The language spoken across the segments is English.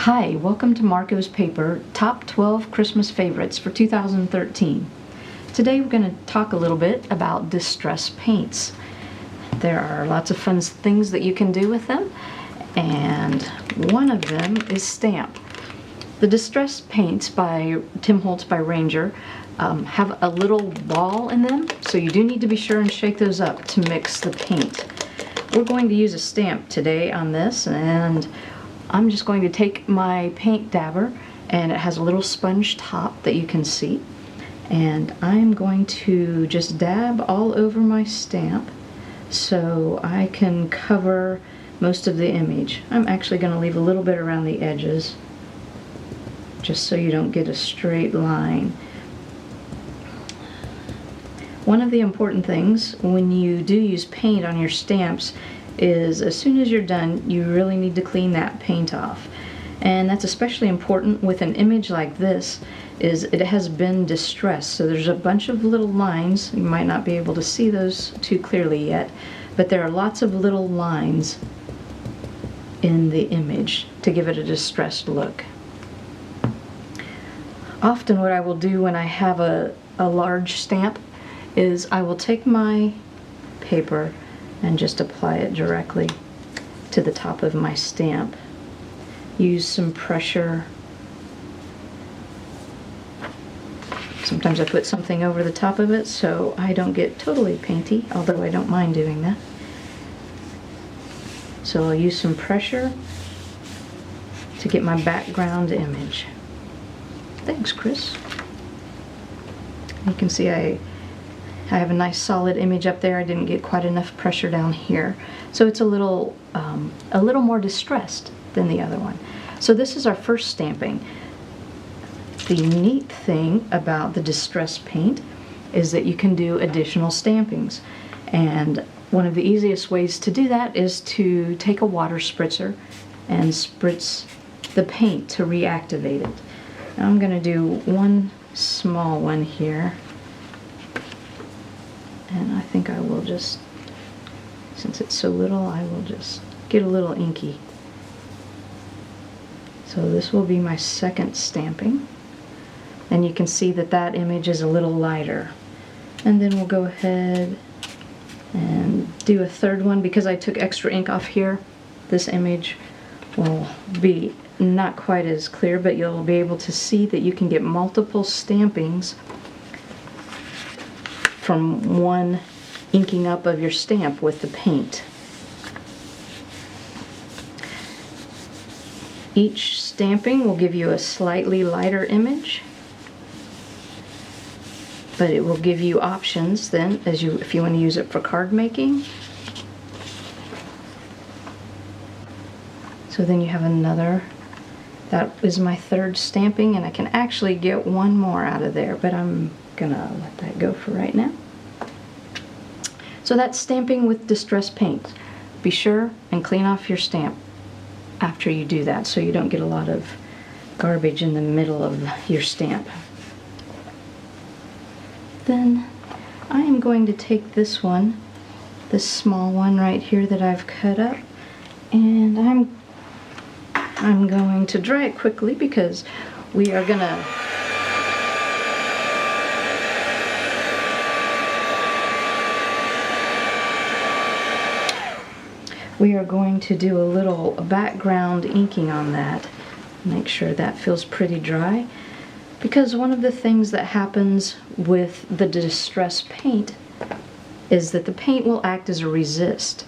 Hi, welcome to Marco's Paper Top 12 Christmas Favorites for 2013. Today we're going to talk a little bit about distress paints. There are lots of fun things that you can do with them, and one of them is stamp. The distress paints by Holtz by Ranger have a little ball in them, so you do need to be sure and shake those up to mix the paint. We're going to use a stamp today on this, and I'm just going to take my paint dabber, and it has a little sponge top that you can see, and I'm going to just dab all over my stamp so I can cover most of the image. I'm actually going to leave a little bit around the edges just so you don't get a straight line. One of the important things when you do use paint on your stamps is as soon as you're done, you really need to clean that paint off. And that's especially important with an image like this, is it has been distressed. So there's a bunch of little lines. You might not be able to see those too clearly yet, but there are lots of little lines in the image to give it a distressed look. Often what I will do when I have a large stamp is I will take my paper and just apply it directly to the top of my stamp. Use some pressure. Sometimes I put something over the top of it so I don't get totally painty, although I don't mind doing that. So I'll use some pressure to get my background image. Thanks, Chris. You can see I have a nice solid image up there. I didn't get quite enough pressure down here. So it's a little more distressed than the other one. So this is our first stamping. The neat thing about the distress paint is that you can do additional stampings. And one of the easiest ways to do that is to take a water spritzer and spritz the paint to reactivate it. Now I'm going to do one small one here. And I think I will just, since it's so little, I will just get a little inky. So this will be my second stamping. And you can see that that image is a little lighter. And then we'll go ahead and do a third one. Because I took extra ink off here, this image will be not quite as clear, but you'll be able to see that you can get multiple stampings from one inking up of your stamp with the paint. Each stamping will give you a slightly lighter image, but it will give you options then if you want to use it for card making. So then you have another. That is my third stamping, and I can actually get one more out of there, but I'm gonna let that go for right now. So that's stamping with distress paint. Be sure and clean off your stamp after you do that so you don't get a lot of garbage in the middle of your stamp. Then I am going to take this one, this small one right here that I've cut up, and I'm going to dry it quickly because we are gonna to do a little background inking on that. Make sure that feels pretty dry, because one of the things that happens with the distress paint is that the paint will act as a resist.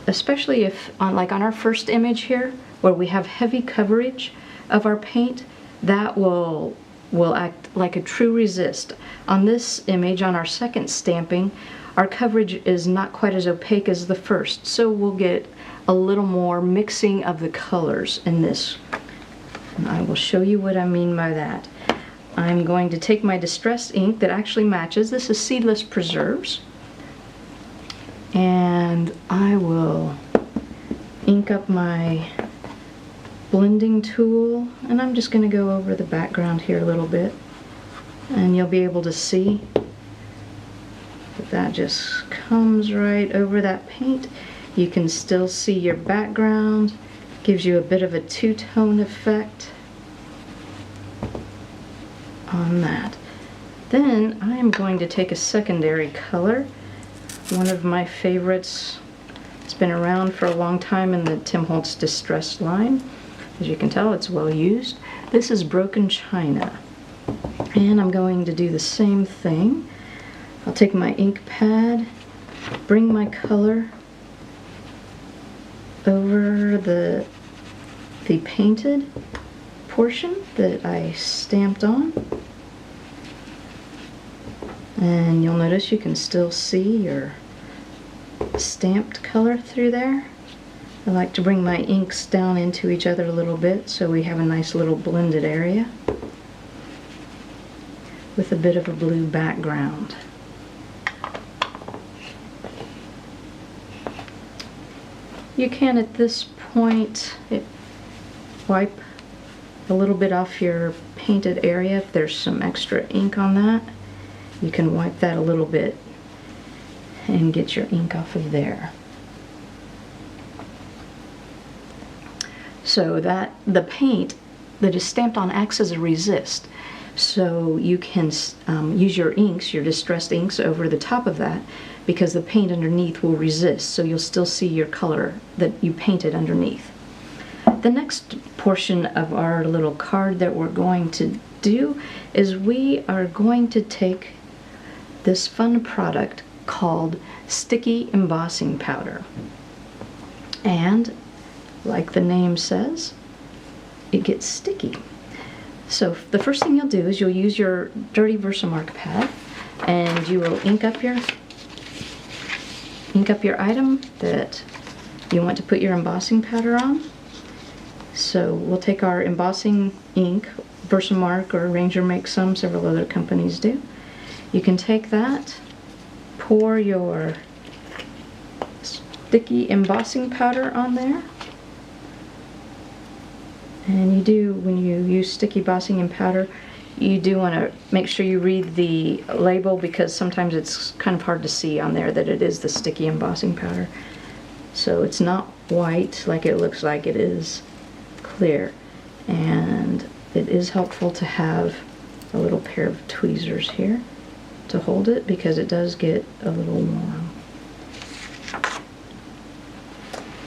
Especially if, like on our first image here, where we have heavy coverage of our paint, that will act like a true resist. On this image, on our second stamping, our coverage is not quite as opaque as the first, so we'll get a little more mixing of the colors in this. And I will show you what I mean by that. I'm going to take my distress ink that actually matches. This is Seedless Preserves. And I will ink up my blending tool, and I'm just going to go over the background here a little bit, and you'll be able to see that just comes right over that paint. You can still see your background, Gives you a bit of a two-tone effect on that. Then I'm going to take a secondary color, one of my favorites. It's been around for a long time in the Tim Holtz Distress line. As you can tell, it's well used. This is Broken China. And I'm going to do the same thing. I'll take my ink pad, bring my color over the painted portion that I stamped on. And you'll notice you can still see your stamped color through there. I like to bring my inks down into each other a little bit so we have a nice little blended area with a bit of a blue background. You can at this point wipe a little bit off your painted area if there's some extra ink on that. You can wipe that a little bit and get your ink off of there. So that the paint that is stamped on acts as a resist. So you can use your inks, your distressed inks, over the top of that because the paint underneath will resist, so you'll still see your color that you painted underneath. The next portion of our little card that we're going to do is we are going to take this fun product called sticky embossing powder. And like the name says, it gets sticky. So the first thing you'll do is you'll use your dirty Versamark pad and you will ink up your item that you want to put your embossing powder on. So we'll take our embossing ink, Versamark or Ranger makes some, several other companies do. You can take that, pour your sticky embossing powder on there. And you do, when you use sticky embossing and powder, you do want to make sure you read the label because sometimes it's kind of hard to see on there that it is the sticky embossing powder. So it's not white like it looks like, it is clear. And it is helpful to have a little pair of tweezers here to hold it because it does get a little warm.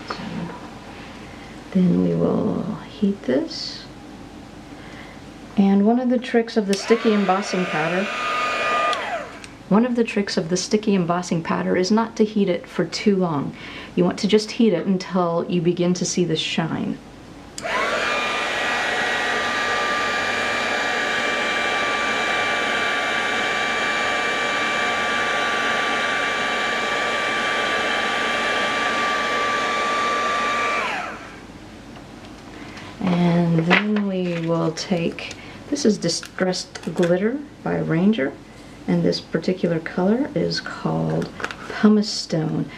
So then we will heat this. And one of the tricks of the sticky embossing powder is not to heat it for too long. You want to just heat it until you begin to see the shine. And then we will take, this is Distressed Glitter by Ranger, and this particular color is called Pumice Stone.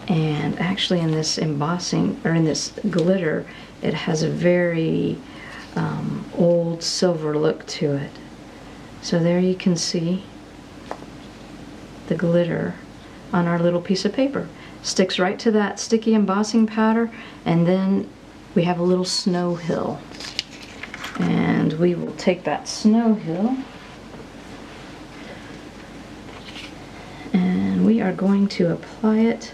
And actually in this embossing, or in this glitter, it has a very old silver look to it. So there you can see the glitter on our little piece of paper. Sticks right to that sticky embossing powder, and then we have a little snow hill. And we will take that snow hill and we are going to apply it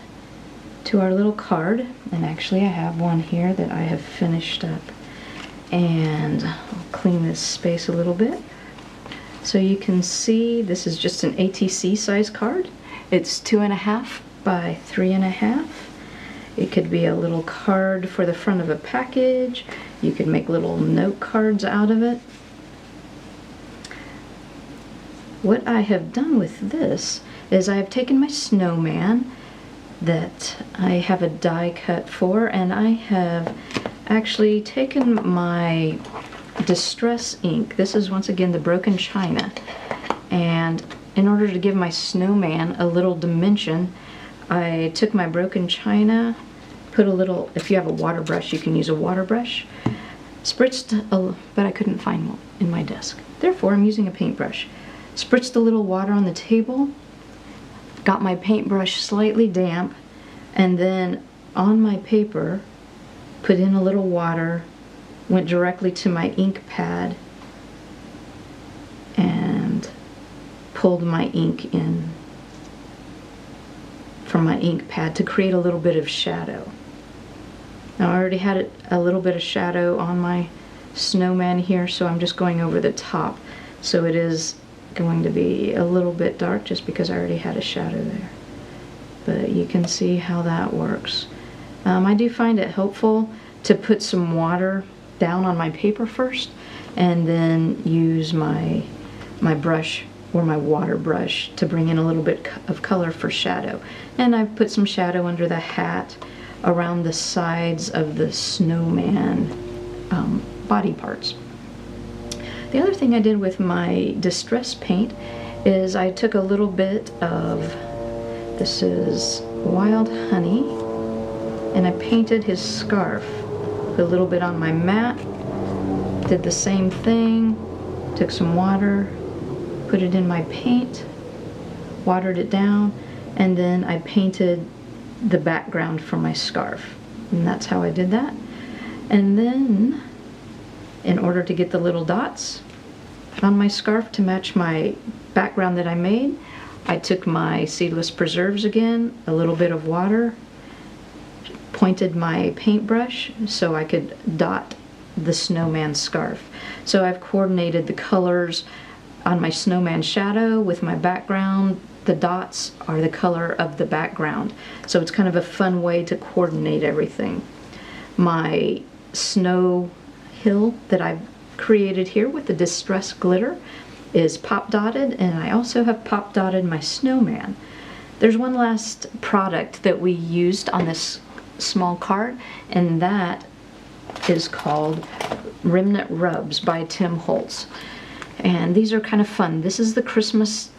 to our little card. And actually I have one here that I have finished up. And I'll clean this space a little bit. So you can see this is just an ATC size card. It's 2.5 by 3.5. It could be a little card for the front of a package. You could make little note cards out of it. What I have done with this is I have taken my snowman that I have a die cut for, and I have actually taken my distress ink. This is once again the Broken China, and in order to give my snowman a little dimension, I took my Broken China, put a little, if you have a water brush, you can use a water brush, spritzed, but I couldn't find one in my desk. Therefore, I'm using a paintbrush. Spritzed a little water on the table, got my paintbrush slightly damp, and then on my paper, put in a little water, went directly to my ink pad, and pulled my ink in from my ink pad to create a little bit of shadow. Now I already had a little bit of shadow on my snowman here, so I'm just going over the top. So it is going to be a little bit dark just because I already had a shadow there. But you can see how that works. I do find it helpful to put some water down on my paper first and then use my brush or my water brush to bring in a little bit of color for shadow. And I've put some shadow under the hat around the sides of the snowman body parts. The other thing I did with my distress paint is I took a little bit of, this is wild honey, and I painted his scarf. Put a little bit on my mat, did the same thing, took some water, put it in my paint, watered it down, and then I painted the background for my scarf. And that's how I did that. And then, in order to get the little dots on my scarf to match my background that I made, I took my seedless preserves again, a little bit of water, pointed my paintbrush so I could dot the snowman scarf. So I've coordinated the colors on my snowman shadow with my background. The dots are the color of the background. So it's kind of a fun way to coordinate everything. My snow hill that I've created here with the distress glitter is pop dotted, and I also have pop dotted my snowman. There's one last product that we used on this small card, and that is called Remnant Rubs by Holtz. And these are kind of fun. This is the Christmas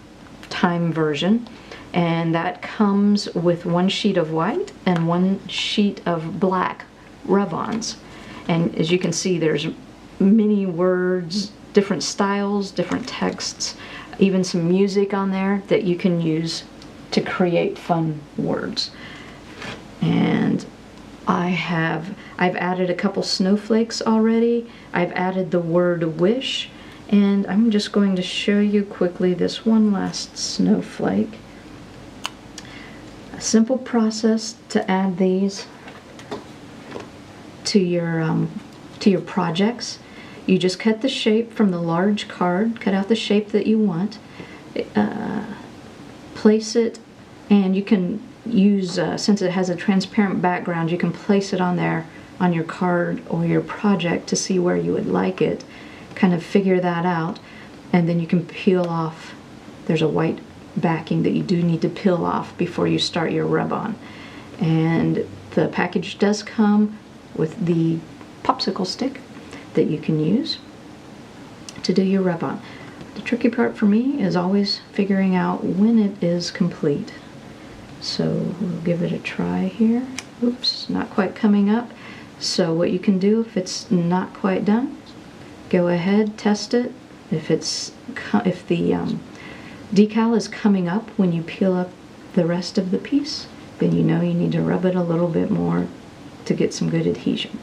time version, and that comes with one sheet of white and one sheet of black rub-ons. And as you can see, there's many words, different styles, different texts, even some music on there that you can use to create fun words. And I've added a couple snowflakes already. I've added the word wish, and I'm just going to show you quickly this one last snowflake. A simple process to add these to your projects. You just cut the shape from the large card, cut out the shape that you want, place it, and you can use, since it has a transparent background, you can place it on there on your card or your project to see where you would like it, kind of figure that out, and then you can peel off. There's a white backing that you do need to peel off before you start your rub-on. And the package does come with the popsicle stick that you can use to do your rub-on. The tricky part for me is always figuring out when it is complete. So we'll give it a try here. Oops, not quite coming up. So what you can do if it's not quite done, go ahead, test it. If the decal is coming up when you peel up the rest of the piece, then you know you need to rub it a little bit more to get some good adhesion.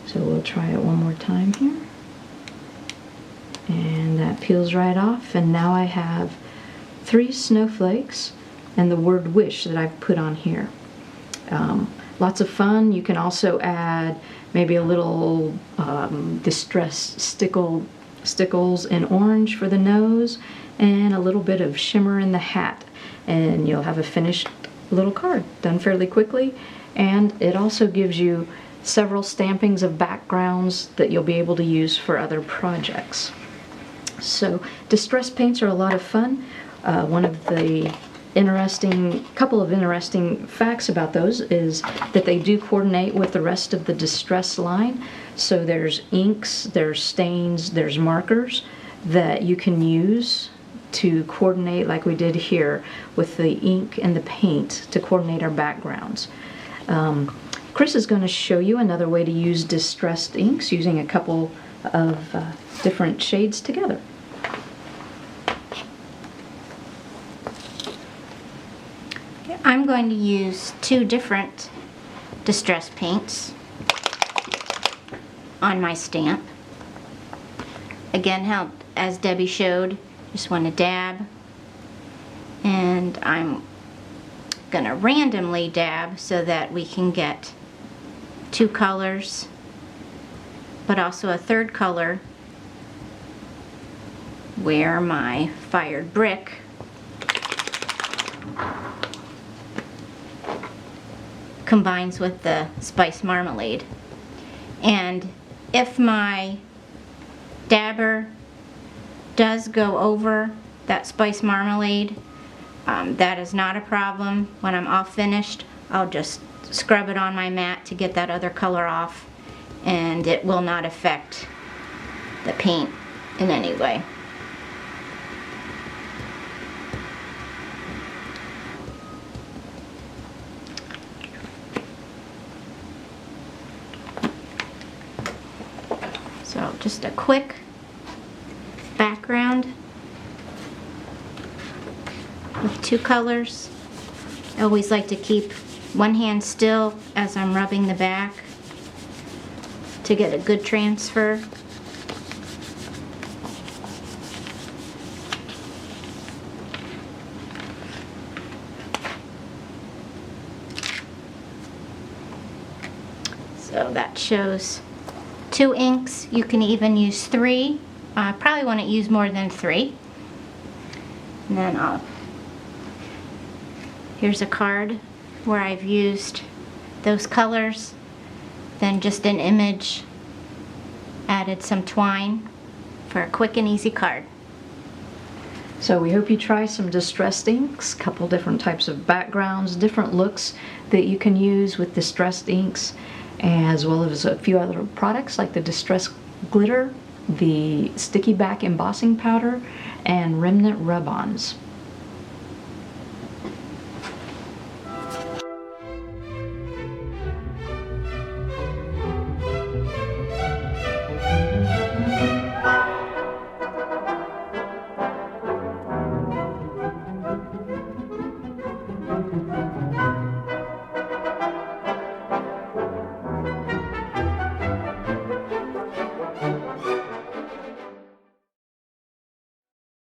So we'll try it one more time here. And that peels right off, and now I have 3 snowflakes and the word wish that I've put on here. Lots of fun. You can also add maybe a little distress stickles in orange for the nose and a little bit of shimmer in the hat, and you'll have a finished little card done fairly quickly. And it also gives you several stampings of backgrounds that you'll be able to use for other projects. So distress paints are a lot of fun. One of the couple of interesting facts about those is that they do coordinate with the rest of the distress line. So there's inks, there's stains, there's markers that you can use to coordinate, like we did here with the ink and the paint, to coordinate our backgrounds. Chris is going to show you another way to use distressed inks using a couple of different shades together. I'm going to use 2 different distress paints. on my stamp. Again, how, as Debbie showed, just want to dab, and I'm gonna randomly dab so that we can get two colors, but also a third color where my fired brick combines with the spice marmalade. And if my dabber does go over that spice marmalade, that is not a problem. When I'm all finished, I'll just scrub it on my mat to get that other color off, and it will not affect the paint in any way. So just a quick background with two colors. I always like to keep one hand still as I'm rubbing the back to get a good transfer. So that shows 2 inks. You can even use 3. I probably want to use more than 3. And then here's a card where I've used those colors, then just an image, added some twine for a quick and easy card. So we hope you try some distressed inks, a couple different types of backgrounds, different looks that you can use with distressed inks, as well as a few other products like the distressed glitter, the sticky back embossing powder, and remnant rub-ons.